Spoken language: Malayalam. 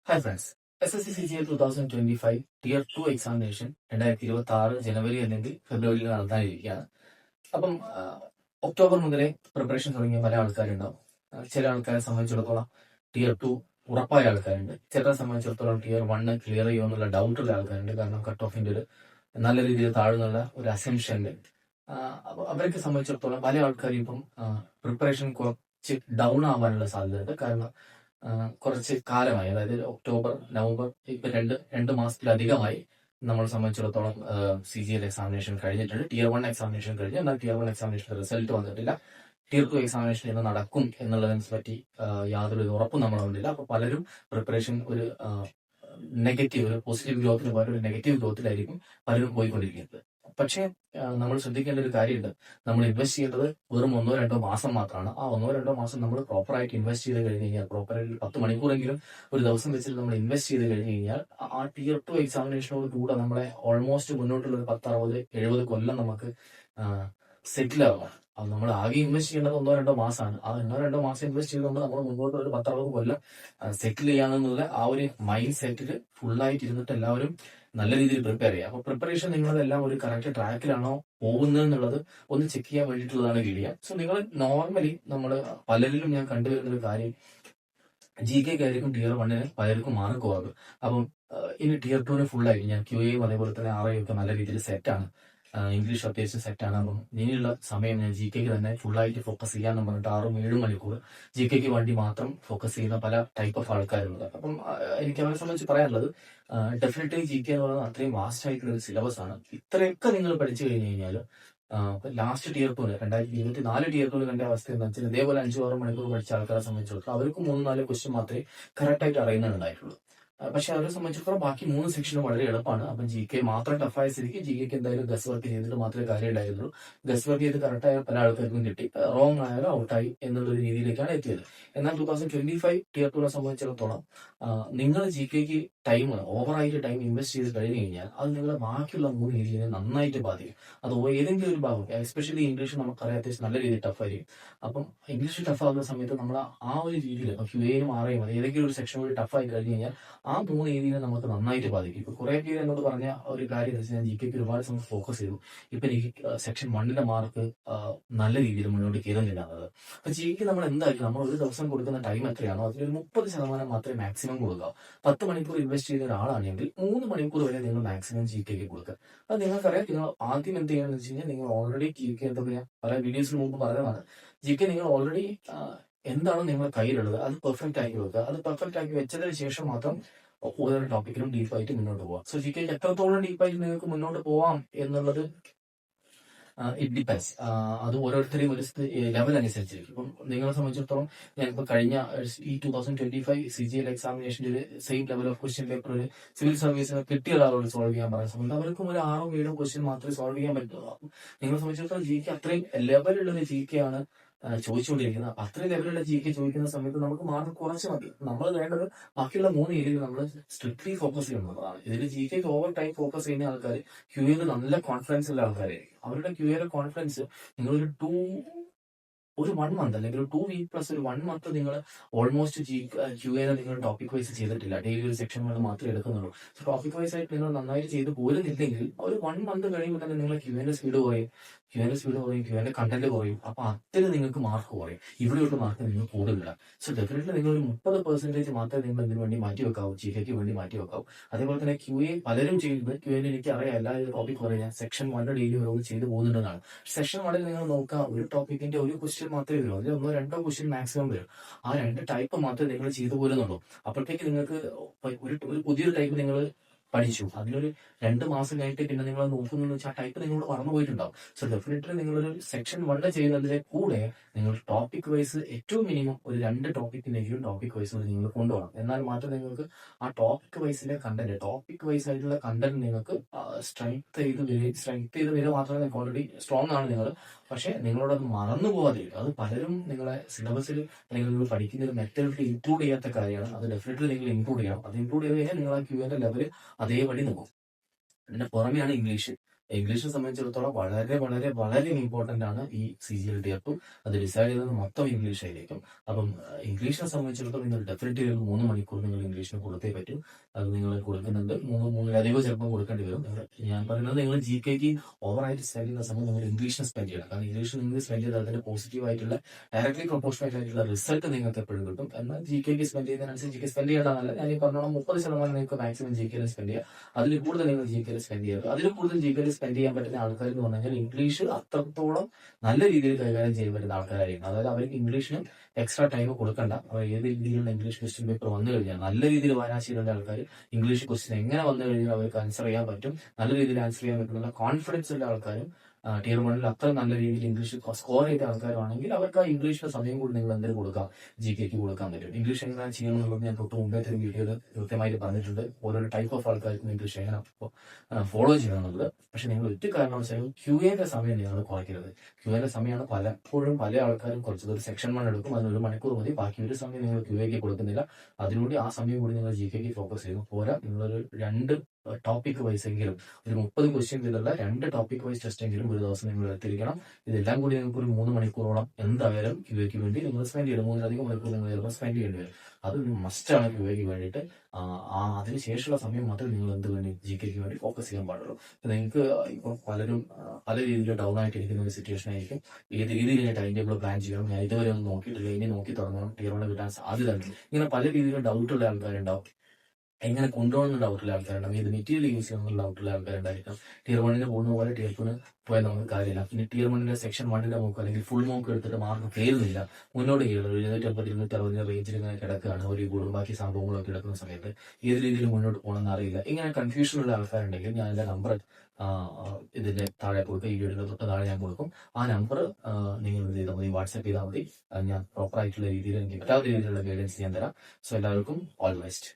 Hi friends, SSC CGL 2025 tear 2 examination 2026 ജനുവരി അല്ലെങ്കിൽ ഫെബ്രുവരിയിൽ നടത്താനിരിക്കുകയാണ്. അപ്പം ഒക്ടോബർ മുതലേ പ്രിപ്പറേഷൻ തുടങ്ങിയ പല ആൾക്കാരുണ്ടാവും. ചില ആൾക്കാരെ സംബന്ധിച്ചിടത്തോളം ടിയർ 2 ഉറപ്പായ ആൾക്കാരുണ്ട്. ചിലരെ സംബന്ധിച്ചിടത്തോളം ടിയർ 1 ക്ലിയർ ചെയ്യുമെന്നുള്ള ഡൗട്ടുള്ള ആൾക്കാരുണ്ട്. കാരണം കട്ട് ഓഫിന്റെ ഒരു നല്ല രീതിയിൽ താഴ്ന്നുള്ള ഒരു അസംഷൻ ഉണ്ട്. അപ്പോൾ അവരൊക്കെ സംബന്ധിച്ചിടത്തോളം പല ആൾക്കാരും ഇപ്പം പ്രിപ്പറേഷൻ കുറച്ച് ഡൗൺ ആവാനുള്ള സാധ്യതയുണ്ട്. കാരണം കുറച്ച് കാലമായി, അതായത് ഒക്ടോബർ നവംബർ ഇപ്പൊ രണ്ട് മാസത്തിലധികമായി നമ്മളെ സംബന്ധിച്ചിടത്തോളം CGL എക്സാമിനേഷൻ കഴിഞ്ഞിട്ടുണ്ട്. ടിയർ 1 എക്സാമിനേഷൻ കഴിഞ്ഞു. എന്നാൽ ടിയർ 1 എക്സാമിനേഷൻ റിസൾട്ട് വന്നിട്ടില്ല. ടിയർ 2 എക്സാമിനേഷൻ എന്ന് നടക്കും എന്നുള്ളതിനെ പറ്റി യാതൊരു ഉറപ്പും നമ്മളുണ്ടില്ല. അപ്പൊ പലരും പ്രിപ്പറേഷൻ ഒരു നെഗറ്റീവ്, ഒരു പോസിറ്റീവ് ഗ്രോത്തിന് പകരം ഒരു നെഗറ്റീവ് ഗ്രോത്തിലായിരിക്കും പലരും പോയിക്കൊണ്ടിരിക്കുന്നത്. പക്ഷേ നമ്മൾ ശ്രദ്ധിക്കേണ്ട ഒരു കാര്യമുണ്ട്. നമ്മൾ ഇൻവെസ്റ്റ് ചെയ്യേണ്ടത് വെറും 1-2 മാസം മാത്രമാണ്. ആ 1-2 മാസം നമ്മൾ പ്രോപ്പറായിട്ട് ഇൻവെസ്റ്റ് ചെയ്ത് കഴിഞ്ഞ് കഴിഞ്ഞാൽ, പ്രോപ്പറായിട്ട് 10 മണിക്കൂറെങ്കിലും ഒരു ദിവസം വെച്ചിട്ട് നമ്മൾ ഇൻവെസ്റ്റ് ചെയ്ത് കഴിഞ്ഞ് കഴിഞ്ഞാൽ ആ ടിയർ 2 എക്സാമിനേഷനോട് കൂടെ നമ്മളെ ഓൾമോസ്റ്റ് മുന്നോട്ടുള്ള ഒരു 10, 60, 70 കൊല്ലം നമുക്ക് സെറ്റിൽ ആവാം. അത് നമ്മൾ ആകെ ഇൻവെസ്റ്റ് ചെയ്യേണ്ടത് 1-2 മാസമാണ്. ആ 1-2 മാസം ഇൻവെസ്റ്റ് ചെയ്തുകൊണ്ട് നമ്മൾ മുമ്പോട്ട് ഒരു 10-60 കൊല്ലം സെറ്റിൽ ചെയ്യാമെന്നുള്ള ആ ഒരു മൈൻഡ് സെറ്റിൽ ഫുള്ളായിട്ട് ഇരുന്നിട്ട് എല്ലാവരും നല്ല രീതിയിൽ പ്രിപ്പയർ ചെയ്യുക. അപ്പൊ പ്രിപ്പറേഷൻ നിങ്ങളതെല്ലാം ഒരു കറക്റ്റ് ട്രാക്കിലാണോ പോകുന്നത് എന്നുള്ളത് ഒന്ന് ചെക്ക് ചെയ്യാൻ വേണ്ടിയിട്ടുള്ളതാണ് വീഡിയോ. സോ നിങ്ങൾ നോർമലി നമ്മൾ പലരിലും ഞാൻ കണ്ടുവരുന്ന ഒരു കാര്യം, GK ആയിരിക്കും ടിയർ 1 പലർക്കും മാർക്ക് കുറവ്. അപ്പം ഇനി ടിയർ 2 ഫുള്ളായി ഞാൻ QAയും അതേപോലെ തന്നെ RA ഒക്കെ നല്ല രീതിയിൽ സെറ്റാണ്. ഇംഗ്ലീഷ് അത്യാവശ്യം സെറ്റാണ്. അപ്പം ഇനിയുള്ള സമയം ഞാൻ GK തന്നെ ഫുള്ളായിട്ട് ഫോക്കസ് ചെയ്യാന്ന് പറഞ്ഞിട്ട് 6-7 മണിക്കൂർ GK വേണ്ടി മാത്രം ഫോക്കസ് ചെയ്യുന്ന പല ടൈപ്പ് ഓഫ് ആൾക്കാരുണ്ട്. അപ്പം എനിക്ക് അവരെ സംബന്ധിച്ച് പറയാനുള്ളത്, ഡെഫിനറ്റ്ലി GK എന്ന് പറയുന്നത് അത്രയും വാസ്റ്റ് ആയിട്ടുള്ള ഒരു സിലബസ് ആണ്. ഇത്രയൊക്കെ നിങ്ങൾ പഠിച്ചു കഴിഞ്ഞു കഴിഞ്ഞാൽ ലാസ്റ്റ് ടിയർ 2 2024 ടിയർ 2 കണ്ട അവസ്ഥ എന്ന് വെച്ചാൽ ഇതേപോലെ 5-6 മണിക്കൂർ പഠിച്ച ആൾക്കാരെ സംബന്ധിച്ചിടത്തോളം അവർക്ക് 3-4 ക്വസ്റ്റ്യൻ മാത്രമേ കറക്റ്റ് ആയിട്ട് അറിയുന്നുണ്ടായിട്ടുള്ളൂ. പക്ഷെ അവരെ സംബന്ധിച്ചിടത്തോളം ബാക്കി 3 സെക്ഷനും വളരെ എളുപ്പമാണ്. അപ്പം GK മാത്രം ടഫായ സ്ഥിതിക്ക് GK എന്തായാലും ഗസ് വർക്ക് ചെയ്തിട്ട് മാത്രമേ കാര്യം ഉണ്ടായിരുന്നുള്ളൂ. ഗസ് വർക്ക് ചെയ്ത് കറക്റ്റായ പല ആൾക്കാർക്കും കിട്ടി, റോങ് ആയാലും ഔട്ടായി എന്നുള്ള ഒരു രീതിയിലേക്കാണ് എത്തിയത്. എന്നാൽ 2025 ടിയർ 2 സംബന്ധിച്ചിടത്തോളം നിങ്ങൾ GK ടൈം ഓവറായിട്ട് ടൈം ഇൻവെസ്റ്റ് ചെയ്ത് കഴിഞ്ഞു കഴിഞ്ഞാൽ അത് നിങ്ങളെ ബാക്കിയുള്ള 3 ഏരിയയെ നന്നായിട്ട് ബാധിക്കും. അത് ഏതെങ്കിലും ഒരു ഭാഗം, എസ്പെഷ്യലി ഇംഗ്ലീഷ് നമുക്കറിയാം അത്യാവശ്യം നല്ല രീതിയിൽ ടഫായിരിക്കും. അപ്പം ഇംഗ്ലീഷ് ടഫ് ആകുന്ന സമയത്ത് നമ്മൾ ആ ഒരു രീതിയിൽ QAയും RAയും ഏതെങ്കിലും ഒരു സെക്ഷൻ കൂടി ടഫായി കഴിഞ്ഞു കഴിഞ്ഞാൽ ആ 3 ഏരിയയെ നമുക്ക് നന്നായിട്ട് ബാധിക്കും. ഇപ്പൊ കുറെ പേര് എന്നോട് പറഞ്ഞ ഒരു കാര്യം എന്ന് വെച്ചാൽ GK ഒരുപാട് സമയം ഫോക്കസ് ചെയ്തു. ഇപ്പൊ എനിക്ക് സെക്ഷൻ 1 മാർക്ക് നല്ല രീതിയിൽ മുന്നോട്ട് കയറുന്നില്ല എന്നത്. അപ്പൊ GK നമ്മൾ എന്തായാലും നമ്മൾ ഒരു ദിവസം കൊടുക്കുന്ന ടൈം എത്രയാണോ അതിലൊരു 30% മാത്രമേ മാക്സിമം കൊടുക്കാവൂ. 10 മണിക്കൂർ ഇൻവെസ്റ്റ് ചെയ്ത ഒരാളാണെങ്കിൽ 3 മണിക്കൂർ വരെ നിങ്ങൾ മാക്സിമം GK കൊടുക്കുക. അത് നിങ്ങൾക്കറിയാം. നിങ്ങൾ ആദ്യം എന്ത് ചെയ്യണമെന്ന് വെച്ച് കഴിഞ്ഞാൽ, നിങ്ങൾ ഓൾറെഡി GK എന്താ പറയാ, പല വീഡിയോസിന് മുമ്പ് പറഞ്ഞതാണ്, GK നിങ്ങൾ ഓൾറെഡി എന്താണ് നിങ്ങളുടെ കയ്യിലുള്ളത് അത് പെർഫെക്റ്റ് ആക്കി വെക്കുക. അത് പെർഫെക്റ്റ് ആക്കി വെച്ചതിന് ശേഷം മാത്രം ഓരോ ടോപ്പിക്കിലും ഡീപ്പായിട്ട് മുന്നോട്ട് പോവാം. സോ GK എത്രത്തോളം ഡീപ്പായിട്ട് നിങ്ങൾക്ക് മുന്നോട്ട് പോവാം എന്നുള്ളത് ഇറ്റ് ഡിപ്പെൻസ്. അത് ഓരോരുത്തരെയും ഒരു ലെവൽ അനുസരിച്ചിരിക്കും. ഇപ്പം നിങ്ങളെ സംബന്ധിച്ചിടത്തോളം ഞാനിപ്പോൾ കഴിഞ്ഞ ഈ 2025 CGL എക്സാമിനേഷനിൽ same level of question paper ഒരു സിവിൽ സർവീസിന് കിട്ടിയ ഒരാളോട് സോൾവ് ചെയ്യാൻ പറയുന്ന സമയത്ത് അവർക്കും ഒരു 6-7 ക്വസ്റ്റ്യൻ മാത്രമേ സോൾവ് ചെയ്യാൻ പറ്റുള്ളൂ. നിങ്ങളെ സംബന്ധിച്ചിടത്തോളം GK അത്രയും ലെവലുള്ള ഒരു GK ആണ് ചോദിച്ചുകൊണ്ടിരിക്കുന്നത്. അപ്പൊ അത്രയും ലെവലുള്ള GK ചോദിക്കുന്ന സമയത്ത് നമുക്ക് മാർക്ക് കുറച്ച് മതി. നമ്മൾ വേണ്ടത് ബാക്കിയുള്ള 3 ഏരിയയിൽ നമ്മൾ സ്ട്രിക്ട്ലി ഫോക്കസ് ചെയ്യുന്നതാണ്. ഇതിൽ GK ഓവർ ടൈം ഫോക്കസ് ചെയ്യുന്ന ആൾക്കാർ QAയിൽ നല്ല കോൺഫിഡൻസ് ഉള്ള ആൾക്കാരായിരിക്കും. അവരുടെ QAയിലെ കോൺഫിഡൻസ് നിങ്ങളൊരു ഒരു 1 മന്ത് അല്ലെങ്കിൽ ഒരു 2 വീക്ക് പ്ലസ് ഒരു 1 മന്ത് നിങ്ങൾ ഓൾമോസ്റ്റ് QAയിലെ നിങ്ങൾ ടോപ്പിക് വൈസ് ചെയ്തിട്ടില്ല. ഡെയിലി ഒരു സെക്ഷനുകൾ മാത്രമേ എടുക്കുന്നുള്ളൂ. സോ ടോപ്പിക് വൈസ് ആയിട്ട് നിങ്ങൾ നന്നായിട്ട് ചെയ്ത് പോരുന്നില്ലെങ്കിൽ ഒരു 1 മന്ത് കഴിയുമ്പോൾ തന്നെ നിങ്ങളെ QAന്റെ സ്പീഡ് കുറയും, QAന്റെ കണ്ടന്റ് കുറയും. അപ്പൊ അതിന് നിങ്ങൾക്ക് മാർക്ക് കുറയും. ഇവിടെയുള്ള മാർക്ക് നിങ്ങൾ കൂടുതലില്ല. സോ ഡെഫിനറ്റ്ലി നിങ്ങൾ ഒരു 30% മാത്രമേ നിങ്ങൾ ഇതിനു വേണ്ടി മാറ്റി വെക്കാവൂ, GKക്ക് വേണ്ടി മാറ്റി വെക്കാവൂ. അതേപോലെ തന്നെ QA പലരും ചെയ്യുന്നത്, QA എനിക്ക് അറിയാം എല്ലാ ടോപ്പിക് പറയാം, സെക്ഷൻ 1 ഡെയിലി ഓരോന്ന് ചെയ്ത് പോകുന്നുണ്ടെന്നാണ്. സെക്ഷൻ 1 നിങ്ങൾ നോക്കുക, ഒരു ടോപ്പിക്കിന്റെ ഒരു ക്വസ്റ്റ്യൻ മാത്രമേ വരും, അതിൽ 1-2 ക്വസ്റ്റ്യൻ മാക്സിമം വരും. ആ 2 ടൈപ്പ് മാത്രമേ നിങ്ങൾ ചെയ്തു പോരുന്നുള്ളൂ. അപ്പോഴത്തേക്ക് നിങ്ങൾക്ക് ഒരു പുതിയൊരു ടൈപ്പ് നിങ്ങൾ പഠിച്ചു, അതിലൊരു 2 മാസം കഴിഞ്ഞിട്ട് പിന്നെ നിങ്ങൾ നോക്കുന്നു വെച്ചാൽ ആ ടൈപ്പ് നിങ്ങളോട് മറന്നു പോയിട്ടുണ്ടാവും. സോ ഡെഫിനറ്റ്ലി നിങ്ങളൊരു സെക്ഷൻ 1 ചെയ്യുന്നതിന്റെ കൂടെ നിങ്ങൾ ടോപ്പിക് വൈസ് ഏറ്റവും മിനിമം ഒരു 2 ടോപ്പിക്കിനെങ്കിലും ടോപ്പിക് വൈസ് നിങ്ങൾ കൊണ്ടുപോകണം. എന്നാൽ മാത്രമേ നിങ്ങൾക്ക് ആ ടോപ്പിക് വൈസിലെ ടോപ്പിക് വൈസ് ആയിട്ടുള്ള കണ്ടന്റ് നിങ്ങൾക്ക് സ്ട്രെങ്ത് ചെയ്ത് വരിക മാത്രമേ നിങ്ങൾക്ക് ഓൾറെഡി സ്ട്രോങ് ആണ് നിങ്ങൾ. പക്ഷെ നിങ്ങളോട് അത് മറന്നു പോകാതെ, അത് പലരും നിങ്ങളെ സിലബസിൽ അല്ലെങ്കിൽ നിങ്ങൾ പഠിക്കുന്ന ഒരു മെത്തേഡിൽ ഇൻക്ലൂഡ് ചെയ്യാത്ത കാര്യമാണ്. അത് ഡെഫിനറ്റ്ലി നിങ്ങൾ ഇൻക്ലൂഡ് ചെയ്യണം. അത് ഇൻക്ലൂഡ് ചെയ്ത് കഴിഞ്ഞാൽ നിങ്ങൾ ആ QAന്റെ ലെവൽ അതേപടി നോക്കും. അതിന്റെ പുറമെയാണ് ഇംഗ്ലീഷ്. ഇംഗ്ലീഷിനെ സംബന്ധിച്ചിടത്തോളം വളരെ വളരെ വളരെ ഇമ്പോർട്ടന്റ് ആണ് ഈ CGL Tier 2. അത് ഡിസൈഡ് ചെയ്യുന്നത് മൊത്തം ഇംഗ്ലീഷ് ആയിരിക്കും. അപ്പം ഇംഗ്ലീഷിനെ സംബന്ധിച്ചിടത്തോളം നിങ്ങൾ ഡെഫിനറ്റ്ലി ഒരു 3 മണിക്കൂർ നിങ്ങൾ ഇംഗ്ലീഷിന് കൊടുത്തേ പറ്റൂ. അത് നിങ്ങൾ കൊടുക്കുന്നുണ്ട്. 3 ചിലപ്പോൾ കൊടുക്കേണ്ടി വരും. ഞാൻ പറയുന്നത് നിങ്ങൾ GK ഓവറായിട്ട് സ്പെൻഡ് ചെയ്യുന്ന സമയം നിങ്ങൾ ഇംഗ്ലീഷിന് സ്പെൻഡ് ചെയ്യണം. കാരണം ഇംഗ്ലീഷിൽ നിങ്ങൾ സ്പെൻഡ് ചെയ്താൽ അതിന്റെ പോസിറ്റീവ് ആയിട്ടുള്ള ഡയറക്ട്ലി പ്രൊപ്പോർഷണൽ ആയിട്ടുള്ള റിസൾട്ട് നിങ്ങൾക്ക് എപ്പോഴും കിട്ടും. എന്നാൽ GK സ്പെൻഡ് ചെയ്യുന്നതിനനുസരിച്ച് GK സ്പെൻഡ് ചെയ്യേണ്ടതല്ല. ഞാൻ ഈ പറഞ്ഞോളം 30% നിങ്ങൾക്ക് മാക്സിമം GK സ്പെൻഡ് ചെയ്യുക. അതിൽ കൂടുതൽ നിങ്ങൾ GK സ്പെൻഡ് ചെയ്യുക. അതിൽ കൂടുതൽ GK സ്പെൻഡ് ചെയ്യാൻ പറ്റുന്ന ആൾക്കാർ എന്ന് പറഞ്ഞു കഴിഞ്ഞാൽ ഇംഗ്ലീഷ് അത്രത്തോളം നല്ല രീതിയിൽ കൈകാര്യം ചെയ്യാൻ പറ്റുന്ന ആൾക്കാരായിരിക്കും. അതായത് അവർക്ക് ഇംഗ്ലീഷിന് എക്സ്ട്രാ ടൈം കൊടുക്കണ്ട. അവർ ഏത് രീതിയിലുള്ള ഇംഗ്ലീഷ് ക്വസ്റ്റ്യൻ പേപ്പർ വന്നു കഴിഞ്ഞാൽ നല്ല രീതിയിൽ വായനാശീലമുള്ള ആൾക്കാർ ഇംഗ്ലീഷ് ക്വസ്റ്റ്യൻ എങ്ങനെ വന്നു കഴിഞ്ഞാൽ അവർക്ക് ആൻസർ ചെയ്യാൻ പറ്റും, നല്ല രീതിയിൽ ആൻസർ ചെയ്യാൻ പറ്റുന്ന കോൺഫിഡൻസ് ഉള്ള ആൾക്കാരും Tier 1 അത്ര നല്ല രീതിയിൽ ഇംഗ്ലീഷ് സ്കോർ ചെയ്ത ആൾക്കാരാണെങ്കിൽ അവർക്ക് ആ ഇംഗ്ലീഷിന്റെ സമയം കൂടി നിങ്ങൾ എന്തെങ്കിലും കൊടുക്കാം, GK കൊടുക്കാൻ പറ്റും. ഇംഗ്ലീഷ് എങ്ങനെ ചെയ്യണം എന്നുള്ളത് ഞാൻ തൊട്ട് മുമ്പേ ഒരു വീഡിയോയിൽ കൃത്യമായിട്ട് പറഞ്ഞിട്ടുണ്ട്. ഓരോരോ ടൈപ്പ് ഓഫ് ആൾക്കാർക്കും ഇംഗ്ലീഷ് എങ്ങനെ ഫോളോ ചെയ്യണം എന്നുള്ളത്. പക്ഷെ നിങ്ങൾ ഒറ്റ കാരണം വെച്ചാൽ QA സമയം നിങ്ങൾ കുറയ്ക്കരുത്. QA സമയമാണ് പലപ്പോഴും പല ആൾക്കാരും കുറച്ചത് ഒരു സെക്ഷൻ 1 എടുക്കും, അതിന് 1 മണിക്കൂർ മതി. ബാക്കി ഒരു സമയം നിങ്ങൾ QA കൊടുക്കുന്നില്ല. അതിലൂടെ ആ സമയം കൂടി നിങ്ങൾ GK ഫോക്കസ് ചെയ്യും. പോരാ, നിങ്ങളൊരു 2 ടോപ്പിക് വൈസ് എങ്കിലും ഒരു 30 ക്വസ്റ്റ്യൻ ഇതിലുള്ള 2 ടോപ്പിക് വൈസ് ടെസ്റ്റ് എങ്കിലും ഒരു ദിവസം നിങ്ങൾ എടുത്തിരിക്കണം. ഇതെല്ലാം കൂടി നിങ്ങൾക്ക് ഒരു 3 മണിക്കൂറോളം എന്തായാലും QA വേണ്ടി നിങ്ങൾ സ്പെൻഡ് ചെയ്യണം. 3 മണിക്കൂർ നിങ്ങൾ ചിലപ്പോൾ സ്പെൻഡ് ചെയ്യേണ്ടി വരും. അതൊരു മസ്റ്റാണ് QA വേണ്ടിയിട്ട്. അതിനുശേഷമുള്ള സമയം മാത്രമേ നിങ്ങൾ എന്ത് വേണ്ടി GK വേണ്ടി ഫോക്കസ് ചെയ്യാൻ പാടുള്ളൂ. നിങ്ങൾക്ക് ഇപ്പോൾ പലരും പല രീതിയിൽ ഡൗൺ ആയിട്ട് ഇരിക്കുന്ന ഒരു സിറ്റുവേഷൻ ആയിരിക്കും. ഏത് രീതിയിൽ ടൈം ടേബിൾ പ്ലാൻ ചെയ്യണം, ഞാൻ ഇതുവരെ ഒന്നും നോക്കിയിട്ടില്ല, ഇനി നോക്കി തുടങ്ങണം, Tier 1 കിട്ടാൻ സാധ്യതയുണ്ട്. ഇങ്ങനെ പല രീതിയിലും ഡൗട്ടുള്ള ആൾക്കാരുണ്ടാവും. എങ്ങനെ കൊണ്ടുപോകുന്ന ഡൗട്ടുള്ള ആൾക്കാരുണ്ടാവും. ഏത് മെറ്റീരിയൽ യൂസ് ചെയ്യണമെന്നുള്ള ഡൗട്ടുള്ള ആൾക്കാരുണ്ടായിരിക്കും. Tier 1 പോകുന്ന പോലെ Tier 2 പോയാൽ നമുക്ക് കാര്യമില്ല. പിന്നെ Tier 1 സെക്ഷൻ 1 മോക്ക് അല്ലെങ്കിൽ ഫുൾ മോക്ക് എടുത്തിട്ട് മാർക്ക് കയറുന്നില്ല, മുന്നോട്ട് കയറുന്നത് 250 260 റേഞ്ചിൽ ഇങ്ങനെ കിടക്കുകയാണ്. ഒരു കൂടും ബാക്കി സംഭവങ്ങളൊക്കെ കിടക്കുന്ന സമയത്ത് ഏത് രീതിയിൽ മുന്നോട്ട് പോകണമെന്ന് അറിയില്ല. ഇങ്ങനെ കൺഫ്യൂഷനുള്ള ആൾക്കാരുണ്ടെങ്കിൽ ഞാൻ എൻ്റെ നമ്പർ ഇതിന്റെ താഴെ കൊടുക്കുക, ഈ വീഡിയോയുടെ തൊട്ട് താഴെ ഞാൻ കൊടുക്കും. ആ നമ്പർ നിങ്ങൾ എന്ത് ചെയ്താൽ മതി, വാട്സാപ്പ് ചെയ്താൽ മതി. ഞാൻ പ്രോപ്പർ ആയിട്ടുള്ള രീതിയിൽ എനിക്ക് പറ്റാത്ത രീതിയിലുള്ള ഗൈഡൻസ് ഞാൻ തരാം. സോ എല്ലാവർക്കും ഓൾ ദി ബെസ്റ്റ്.